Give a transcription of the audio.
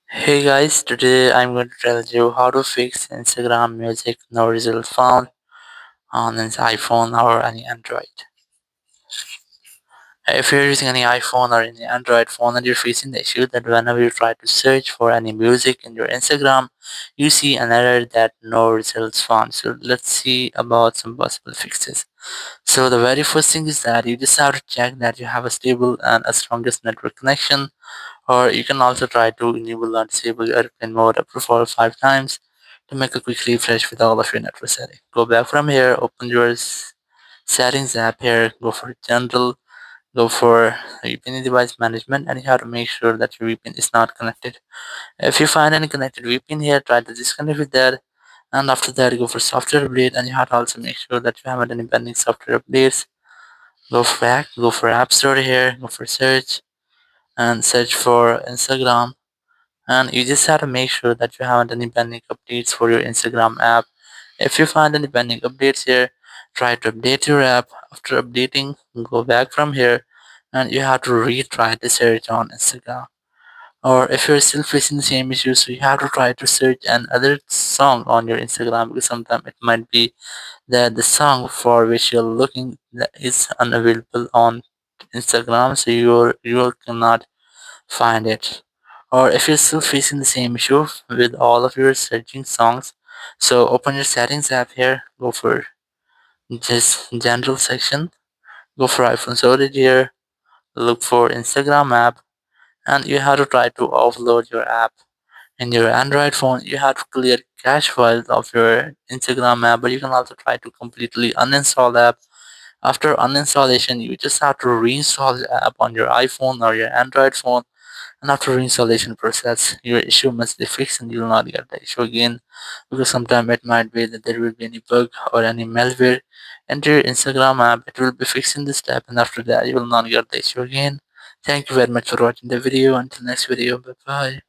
Hey guys, today I'm going to tell you how to fix Instagram music no result found on an iPhone or any Android. If you're using any iPhone or any Android phone and you're facing the issue that whenever you try to search for any music in your Instagram, you see an error that no results found. So let's see about some possible fixes. So the very first thing is that you just have to check that you have a stable and a strongest network connection, or you can also try to enable or disable your airplane mode up to 4 or 5 times to make a quick refresh with all of your network settings. Go back from here, open your settings app here, go for general, go for VPN device management, and you have to make sure that your VPN is not connected. If you find any connected VPN here, try to disconnect with that. And after that, go for software update, and you have to also make sure that you haven't any pending software updates. Go back, go for App Store here, go for search, and search for Instagram, and you just have to make sure that you haven't any pending updates for your Instagram app. If you find any pending updates here, try to update your app. After updating, go back from here and you have to retry the search on Instagram. Or if you're still facing the same issue, so you have to try to search another song on your Instagram, because sometimes it might be that the song for which you're looking that is unavailable on Instagram, so you cannot find it. Or if you're still facing the same issue with all of your searching songs, so open your settings app here, go for this general section, go for iPhone storage here, look for Instagram app, and you have to try to offload your app. In your Android phone, you have to clear cache files of your Instagram app, but you can also try to completely uninstall the app. After uninstallation, you just have to reinstall the app on your iPhone or your Android phone, and after reinstallation process, your issue must be fixed and you will not get the issue again, because sometimes it might be that there will be any bug or any malware into your Instagram app. It will be fixed in this step, and after that you will not get the issue again. Thank you very much for watching the video. Until next video, bye bye.